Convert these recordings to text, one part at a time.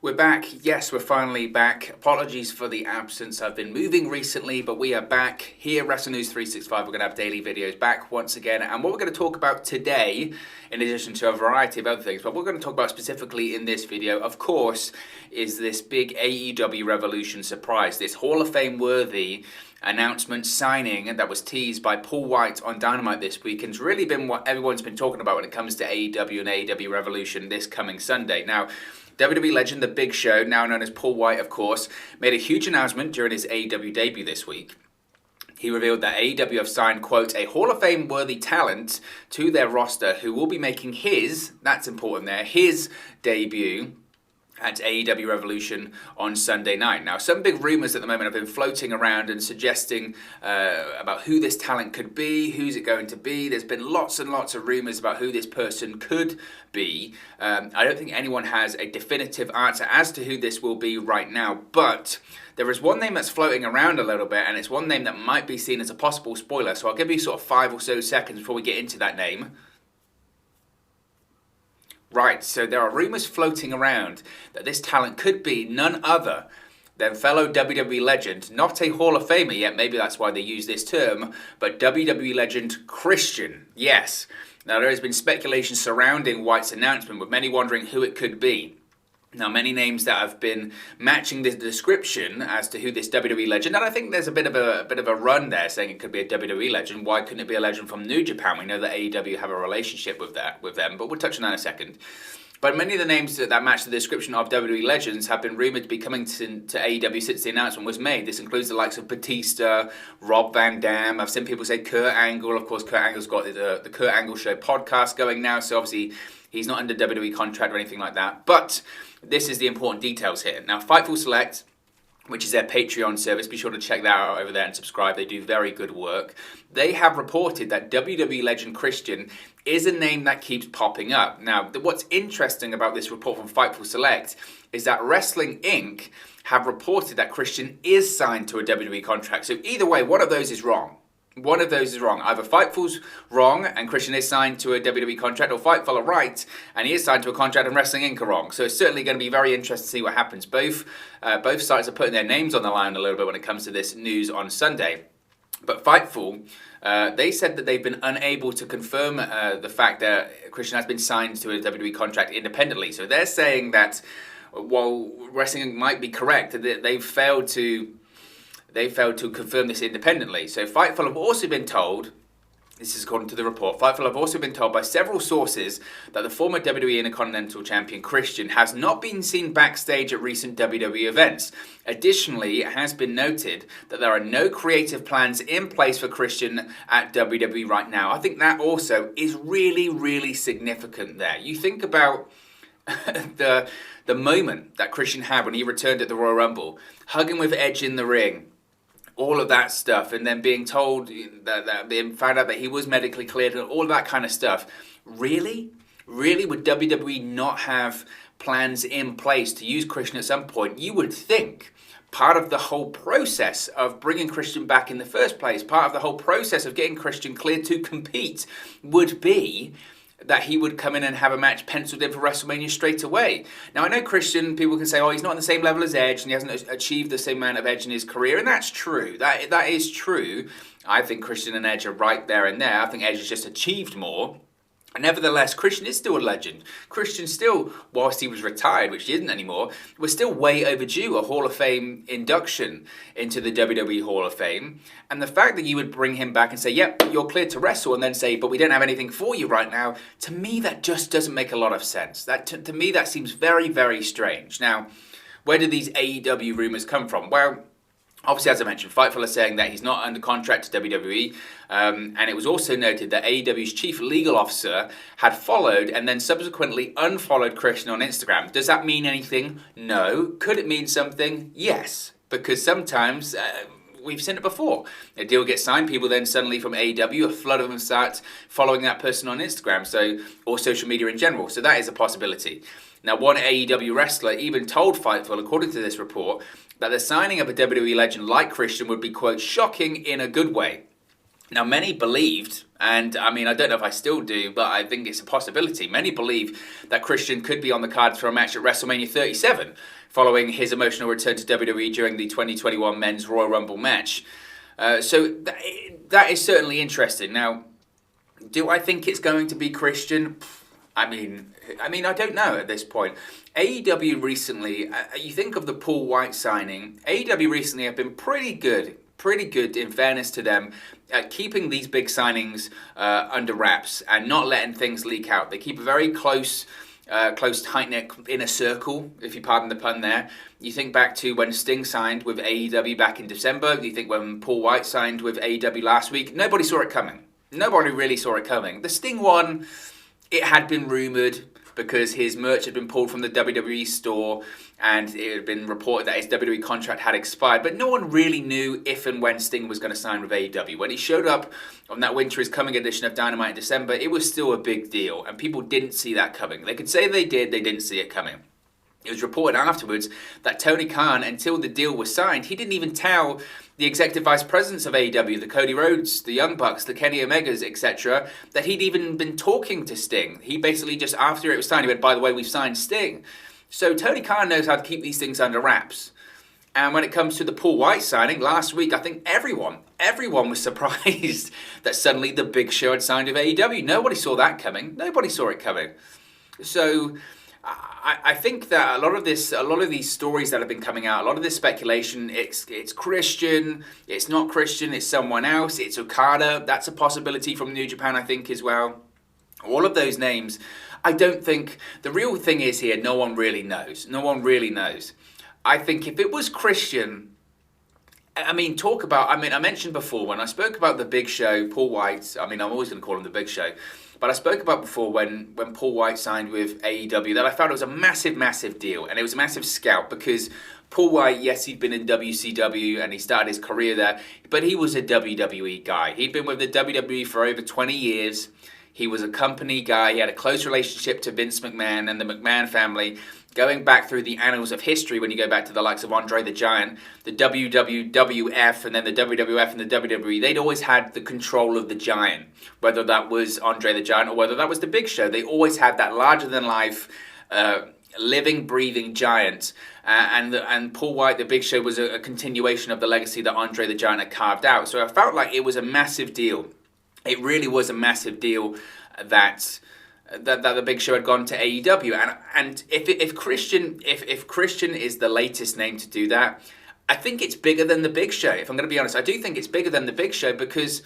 We're back. Yes, we're finally back. Apologies for the absence. I've been moving recently, but we are back here. Wrestling News 365. We're going to have daily videos back once again. And what we're going to talk about today, in addition to a variety of other things, but we're going to talk about specifically in this video, of course, is this big AEW Revolution surprise. This Hall of Fame worthy announcement signing that was teased by Paul Wight on Dynamite this week, and it's really been what everyone's been talking about when it comes to AEW and AEW Revolution this coming Sunday. Now, WWE legend The Big Show, now known as Paul Wight, of course, made a huge announcement during his AEW debut this week. He revealed that AEW have signed, quote, a Hall of Fame worthy talent to their roster who will be making his, that's important there, his debut at AEW Revolution on Sunday night. Now, some big rumours at the moment have been floating around and suggesting about who this talent could be, who's it going to be. There's been lots and lots of rumours about who this person could be. I don't think anyone has a definitive answer as to who this will be right now, but there is one name that's floating around a little bit, and it's one name that might be seen as a possible spoiler, so I'll give you sort of 5 or so seconds before we get into that name. Right, so there are rumours floating around that this talent could be none other than fellow WWE legend, not a Hall of Famer yet, maybe that's why they use this term, but WWE legend Christian, yes. Now there has been speculation surrounding Wight's announcement, with many wondering who it could be. Now, many names that have been matching the description as to who this WWE legend, and I think there's a bit of a run there saying it could be a WWE legend. Why couldn't it be a legend from New Japan? We know that AEW have a relationship with them, but we'll touch on that in a second. But many of the names that match the description of WWE legends have been rumoured to be coming to AEW since the announcement was made. This includes the likes of Batista, Rob Van Dam. I've seen people say Kurt Angle. Of course, Kurt Angle's got the Kurt Angle Show podcast going now, so obviously he's not under WWE contract or anything like that. But this is the important details here. Now, Fightful Select, which is their Patreon service, be sure to check that out over there and subscribe. They do very good work. They have reported that WWE legend Christian is a name that keeps popping up. Now, what's interesting about this report from Fightful Select is that Wrestling Inc. have reported that Christian is signed to a WWE contract. So either way, one of those is wrong. One of those is wrong. Either Fightful's wrong and Christian is signed to a WWE contract, or Fightful are right and he is signed to a contract and Wrestling Inc. are wrong. So it's certainly going to be very interesting to see what happens. Both sides are putting their names on the line a little bit when it comes to this news on Sunday. But Fightful, they said that they've been unable to confirm the fact that Christian has been signed to a WWE contract independently. So they're saying that while Wrestling Inc. might be correct, that they failed to confirm this independently. So Fightful have also been told, this is according to the report, Fightful have also been told by several sources that the former WWE Intercontinental Champion Christian has not been seen backstage at recent WWE events. Additionally, it has been noted that there are no creative plans in place for Christian at WWE right now. I think that also is really, really significant there. You think about the moment that Christian had when he returned at the Royal Rumble, hugging with Edge in the ring, all of that stuff, and then being told that being found out that he was medically cleared and all of that kind of stuff. Really? Would WWE not have plans in place to use Christian at some point? You would think part of the whole process of bringing Christian back in the first place, part of the whole process of getting Christian cleared to compete would be that he would come in and have a match penciled in for WrestleMania straight away. Now, I know Christian, people can say, oh, he's not on the same level as Edge and he hasn't achieved the same amount of Edge in his career, and that's true. That is true. I think Christian and Edge are right there and there. I think Edge has just achieved more. Nevertheless, Christian is still a legend. Christian still, whilst he was retired, which he isn't anymore, was still way overdue a Hall of Fame induction into the WWE Hall of Fame. And the fact that you would bring him back and say, yep, you're cleared to wrestle, and then say, but we don't have anything for you right now, to me that just doesn't make a lot of sense. To me that seems very, very strange. Now, where did these AEW rumours come from? Well, obviously, as I mentioned, Fightful are saying that he's not under contract to WWE, and it was also noted that AEW's chief legal officer had followed and then subsequently unfollowed Christian on Instagram. Does that mean anything? No. Could it mean something? Yes, because sometimes we've seen it before. A deal gets signed, people then suddenly from AEW, a flood of them start following that person on Instagram, or social media in general. So that is a possibility. Now, one AEW wrestler even told Fightful, according to this report, that the signing of a WWE legend like Christian would be, quote, shocking in a good way. Now, many believed, And I mean, I don't know if I still do, but I think it's a possibility. Many believe that Christian could be on the card for a match at WrestleMania 37, following his emotional return to WWE during the 2021 Men's Royal Rumble match. So that is certainly interesting. Now, do I think it's going to be Christian? I mean, I don't know at this point. AEW recently, you think of the Paul Wight signing, AEW recently have been pretty good in fairness to them, at keeping these big signings under wraps and not letting things leak out. They keep a very close, tight-knit inner circle, if you pardon the pun there. You think back to when Sting signed with AEW back in December. You think when Paul Wight signed with AEW last week. Nobody saw it coming. Nobody really saw it coming. The Sting one, it had been rumoured because his merch had been pulled from the WWE store and it had been reported that his WWE contract had expired, but no one really knew if and when Sting was going to sign with AEW. When he showed up on that Winter is Coming edition of Dynamite in December, it was still a big deal, and people didn't see that coming. They could say they did, they didn't see it coming. It was reported afterwards that Tony Khan, until the deal was signed, he didn't even tell the executive vice presidents of AEW, the Cody Rhodes, the Young Bucks, the Kenny Omegas, etc., that he'd even been talking to Sting. He basically just, after it was signed, he went, by the way, we've signed Sting. So Tony Khan knows how to keep these things under wraps. And when it comes to the Paul Wight signing, last week, I think everyone was surprised that suddenly the Big Show had signed with AEW. Nobody saw that coming. Nobody saw it coming. So I think that a lot of these stories that have been coming out, a lot of this speculation, it's Christian, it's not Christian, it's someone else, it's Okada, that's a possibility from New Japan, I think, as well. All of those names, I don't think, the real thing is here, no one really knows. No one really knows. I think if it was Christian, I mentioned before, when I spoke about the Big Show, Paul Wight, I'm always going to call him the Big Show, but I spoke about before when Paul Wight signed with AEW that I found it was a massive, massive deal. And it was a massive scalp because Paul Wight, yes, he'd been in WCW and he started his career there, but he was a WWE guy. He'd been with the WWE for over 20 years. He was a company guy. He had a close relationship to Vince McMahon and the McMahon family. Going back through the annals of history, when you go back to the likes of Andre the Giant, the WWF and then the WWF and the WWE, they'd always had the control of the Giant. Whether that was Andre the Giant or whether that was the Big Show, they always had that larger-than-life, living, breathing giant. And Paul Wight, the Big Show, was a continuation of the legacy that Andre the Giant had carved out. So I felt like it was a massive deal. It really was a massive deal that the Big Show had gone to AEW, and if Christian is the latest name to do that, I think it's bigger than the Big Show. If I'm going to be honest, I do think it's bigger than the Big Show because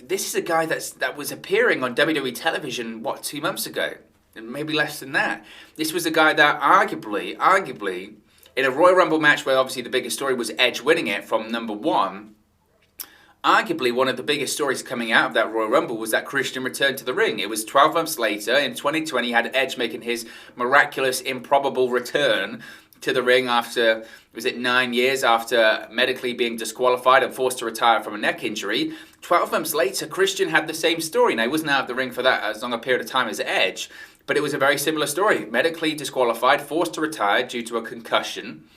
this is a guy that was appearing on WWE television 2 months ago, maybe less than that. This was a guy that arguably in a Royal Rumble match where obviously the biggest story was Edge winning it from number one. Arguably, one of the biggest stories coming out of that Royal Rumble was that Christian returned to the ring. It was 12 months later, in 2020, had Edge making his miraculous, improbable return to the ring after, 9 years after medically being disqualified and forced to retire from a neck injury. 12 months later, Christian had the same story. Now, he wasn't out of the ring for that as long a period of time as Edge, but it was a very similar story. Medically disqualified, forced to retire due to a concussion.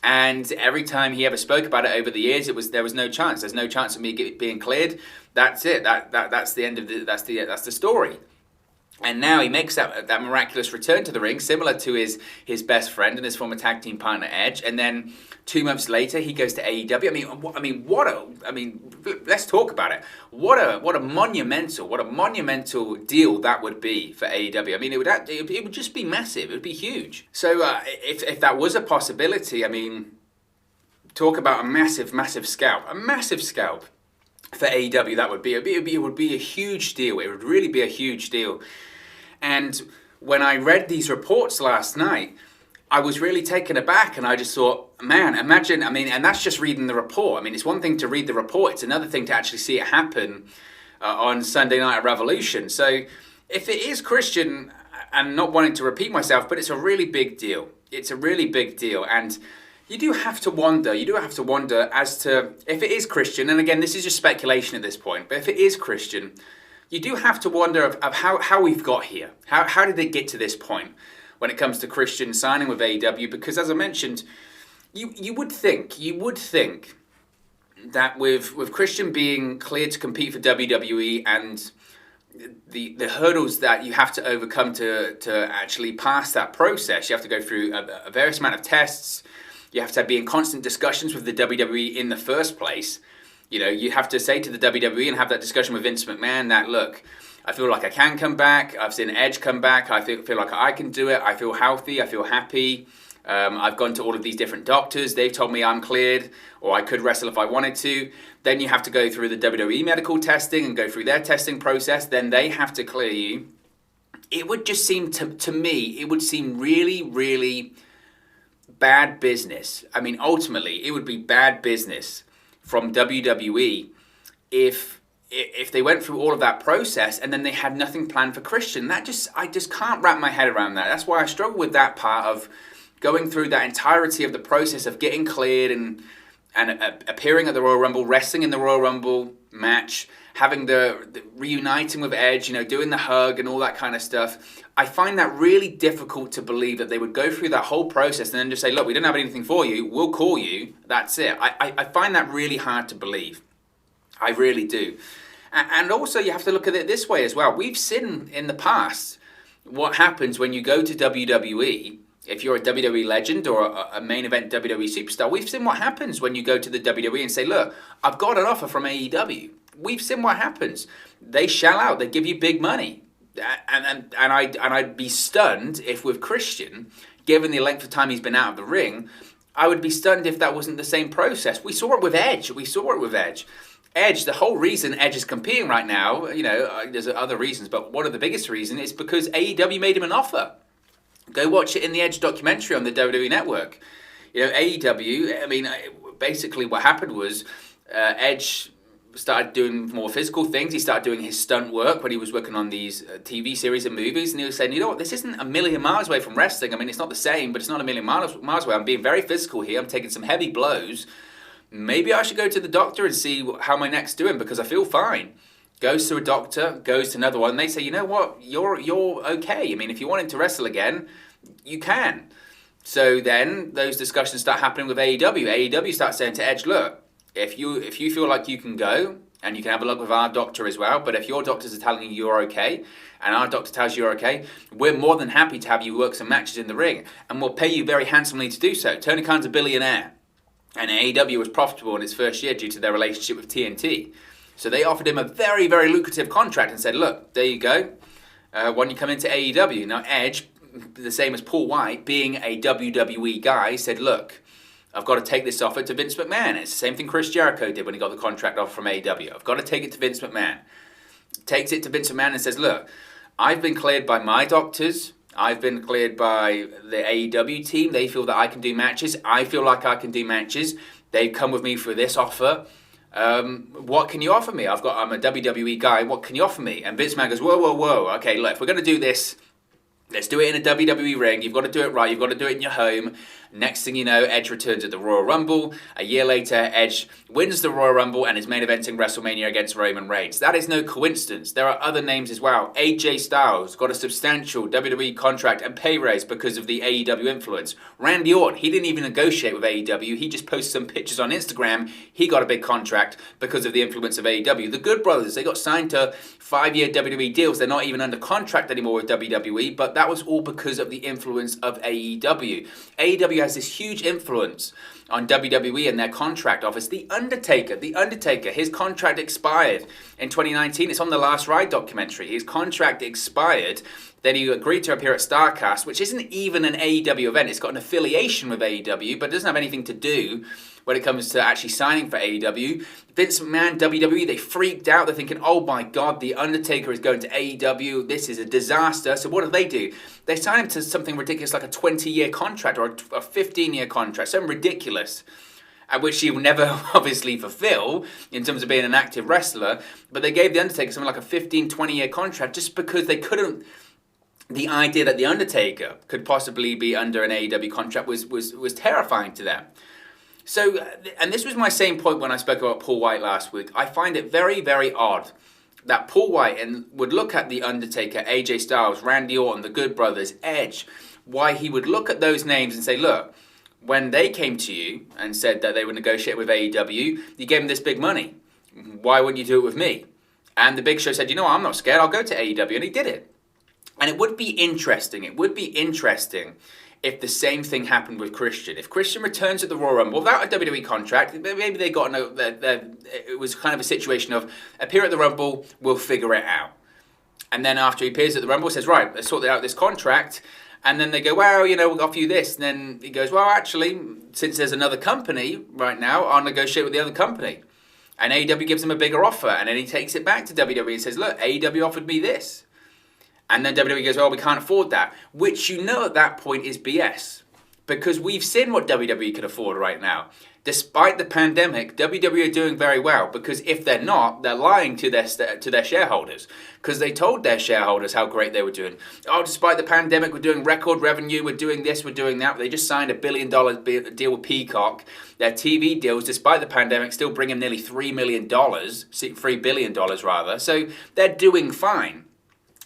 And every time he ever spoke about it over the years, there was no chance. There's no chance of me being cleared. That's it. That's the end of that's the story. And now he makes that miraculous return to the ring, similar to his best friend and his former tag team partner Edge. And then 2 months later, he goes to AEW. Let's talk about it. What a monumental deal that would be for AEW. I mean, it would just be massive. It would be huge. So if that was a possibility, talk about a massive scalp. A massive scalp for AEW. That would be. It would be a huge deal. It would really be a huge deal. And when I read these reports last night, I was really taken aback, and I just thought, man, imagine, and that's just reading the report. It's one thing to read the report, it's another thing to actually see it happen on Sunday night at Revolution. So if it is Christian, and not wanting to repeat myself, but it's a really big deal. It's a really big deal, and you do have to wonder as to, if it is Christian, and again, this is just speculation at this point, but if it is Christian, you do have to wonder of how we've got here. How did they get to this point when it comes to Christian signing with AEW? Because as I mentioned, you would think that with Christian being cleared to compete for WWE and the hurdles that you have to overcome to actually pass that process. You have to go through a various amount of tests. You have to be in constant discussions with the WWE in the first place. You know, you have to say to the WWE and have that discussion with Vince McMahon that, look, I feel like I can come back. I've seen Edge come back. I feel like I can do it. I feel healthy. I feel happy. I've gone to all of these different doctors. They've told me I'm cleared, or I could wrestle if I wanted to. Then you have to go through the WWE medical testing and go through their testing process. Then they have to clear you. It would just seem to me, it would seem really, really bad business. I mean, ultimately, it would be bad business from WWE if they went through all of that process and then they had nothing planned for Christian. I just can't wrap my head around that. That's why I struggle with that part of going through that entirety of the process of getting cleared and appearing at the Royal Rumble, wrestling in the Royal Rumble match, having the reuniting with Edge, you know, doing the hug and all that kind of stuff. I find that really difficult to believe that they would go through that whole process and then just say, look, we don't have anything for you, we'll call you, that's it. I find that really hard to believe. I really do. And also you have to look at it this way as well. We've seen in the past what happens when you go to WWE. If you're a WWE legend or a main event WWE superstar, we've seen what happens when you go to the WWE and say, look, I've got an offer from AEW. We've seen what happens. They shell out. They give you big money. And I'd be stunned if with Christian, given the length of time he's been out of the ring, I would be stunned if that wasn't the same process. We saw it with Edge. Edge, the whole reason Edge is competing right now, you know, there's other reasons, but one of the biggest reasons is because AEW made him an offer. Go watch it in the Edge documentary on the WWE Network. You know, AEW, I mean, basically what happened was Edge started doing more physical things. He started doing his stunt work when he was working on these TV series and movies. And he was saying, you know what, this isn't a million miles away from wrestling. I mean, it's not the same, but it's not a million miles away. I'm being very physical here. I'm taking some heavy blows. Maybe I should go to the doctor and see how my neck's doing because I feel fine. Goes to a doctor, goes to another one. They say, you know what, you're okay. I mean, if you wanted to wrestle again, you can. So then those discussions start happening with AEW. AEW starts saying to Edge, look, if you feel like you can go, and you can have a look with our doctor as well, but if your doctors are telling you you're okay, and our doctor tells you you're okay, we're more than happy to have you work some matches in the ring, and we'll pay you very handsomely to do so. Tony Khan's a billionaire, and AEW was profitable in its first year due to their relationship with TNT. So they offered him a very, very lucrative contract and said, look, there you go. Why don't you come into AEW? Now, Edge, the same as Paul Wight, being a WWE guy, said, look, I've got to take this offer to Vince McMahon. It's the same thing Chris Jericho did when he got the contract offer from AEW. I've got to take it to Vince McMahon. Takes it to Vince McMahon and says, look, I've been cleared by my doctors. I've been cleared by the AEW team. They feel that I can do matches. I feel like I can do matches. They've come with me for this offer. What can you offer me? I'm a WWE guy. What can you offer me? And Vince McMahon goes, whoa. Okay, look, if we're going to do this, let's do it in a WWE ring. You've got to do it right. You've got to do it in your home. Next thing you know, Edge returns at the Royal Rumble. A year later, Edge wins the Royal Rumble and is main eventing WrestleMania against Roman Reigns. That is no coincidence. There are other names as well. AJ Styles got a substantial WWE contract and pay raise because of the AEW influence. Randy Orton, he didn't even negotiate with AEW. He just posted some pictures on Instagram. He got a big contract because of the influence of AEW. The Good Brothers, they got signed to 5-year WWE deals. They're not even under contract anymore with WWE, but that was all because of the influence of AEW. AEW has this huge influence on WWE and their contract office. The Undertaker, his contract expired in 2019. It's on the Last Ride documentary. His contract expired. Then he agreed to appear at StarCast, which isn't even an AEW event. It's got an affiliation with AEW, but it doesn't have anything to do when it comes to actually signing for AEW. Vince McMahon, WWE, they freaked out. They're thinking, oh my God, The Undertaker is going to AEW. This is a disaster. So what do? They sign him to something ridiculous like a 20-year contract or a 15-year contract, something ridiculous, which he will never obviously fulfill in terms of being an active wrestler. But they gave The Undertaker something like a 15, 20-year contract just because they couldn't. The idea that The Undertaker could possibly be under an AEW contract was terrifying to them. So, and this was my same point when I spoke about Paul Wight last week. I find it very, very odd that Paul Wight would look at The Undertaker, AJ Styles, Randy Orton, the Good Brothers, Edge, why he would look at those names and say, look, when they came to you and said that they would negotiate with AEW, you gave them this big money. Why wouldn't you do it with me? And the Big Show said, you know what, I'm not scared, I'll go to AEW, and he did it. And it would be interesting, if the same thing happened with Christian. If Christian returns at the Royal Rumble without a WWE contract, maybe they got it was kind of a situation of appear at the Rumble, we'll figure it out. And then after he appears at the Rumble, says, right, let's sort out this contract. And then they go, well, we'll offer you this. And then he goes, well, actually, since there's another company right now, I'll negotiate with the other company. And AEW gives him a bigger offer. And then he takes it back to WWE and says, look, AEW offered me this. And then WWE goes, well, we can't afford that. Which at that point is BS. Because we've seen what WWE can afford right now. Despite the pandemic, WWE are doing very well. Because if they're not, they're lying to their shareholders. Because they told their shareholders how great they were doing. Oh, despite the pandemic, we're doing record revenue, we're doing this, we're doing that. They just signed $1 billion deal with Peacock. Their TV deals, despite the pandemic, still bring them nearly $3 billion rather. So they're doing fine.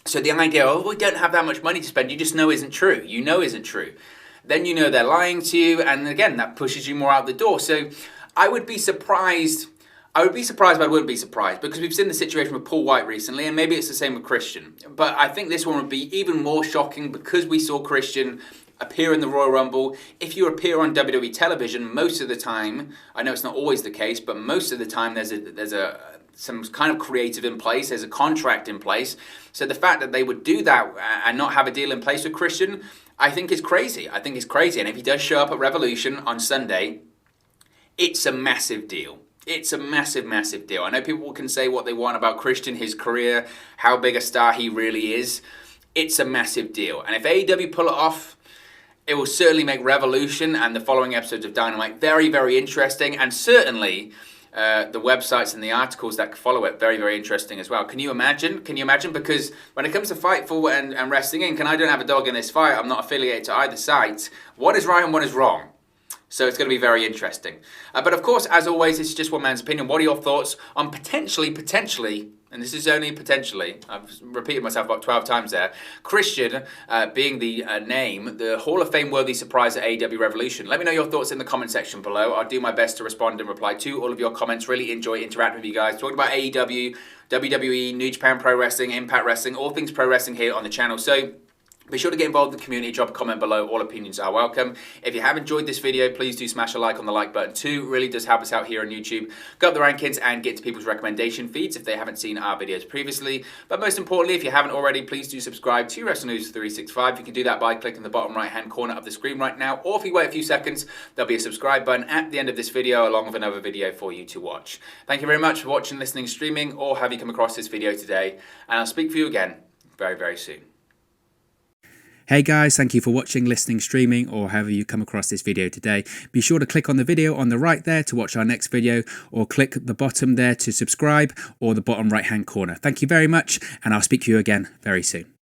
So the idea, we don't have that much money to spend, you just know isn't true. Isn't true. Then they're lying to you, and again, that pushes you more out the door. So I would be surprised, but I wouldn't be surprised, because we've seen the situation with Paul Wight recently, and maybe it's the same with Christian. But I think this one would be even more shocking, because we saw Christian appear in the Royal Rumble. If you appear on WWE television, most of the time, I know it's not always the case, but most of the time there's some kind of creative in place, there's a contract in place. So the fact that they would do that and not have a deal in place with Christian, I think is crazy. And if he does show up at Revolution on Sunday, it's a massive deal. It's a massive, massive deal. I know people can say what they want about Christian, his career, how big a star he really is. It's a massive deal. And if AEW pull it off, it will certainly make Revolution and the following episodes of Dynamite very, very interesting. And certainly the websites and the articles that follow it very, very interesting as well. Can you imagine? Because when it comes to Fightful and Wrestling Inc., and I don't have a dog in this fight, I'm not affiliated to either site, one is right and one is wrong. So it's going to be very interesting. But of course, as always, it's just one man's opinion. What are your thoughts on potentially, and this is only potentially, I've repeated myself about 12 times there, Christian being the name, the Hall of Fame worthy surprise at AEW Revolution? Let me know your thoughts in the comment section below. I'll do my best to respond and reply to all of your comments. Really enjoy interacting with you guys. Talking about AEW, WWE, New Japan Pro Wrestling, Impact Wrestling, all things pro wrestling here on the channel. So be sure to get involved in the community, drop a comment below, all opinions are welcome. If you have enjoyed this video, please do smash a like on the like button too, really does help us out here on YouTube. Go up the rankings and get to people's recommendation feeds if they haven't seen our videos previously. But most importantly, if you haven't already, please do subscribe to Wrestling News 365. You can do that by clicking the bottom right hand corner of the screen right now, or if you wait a few seconds, there'll be a subscribe button at the end of this video along with another video for you to watch. Thank you very much for watching, listening, streaming, or have you come across this video today, and I'll speak for you again very, very soon. Hey guys, thank you for watching, listening, streaming, or however you come across this video today. Be sure to click on the video on the right there to watch our next video, or click the bottom there to subscribe, or the bottom right hand corner. Thank you very much, and I'll speak to you again very soon.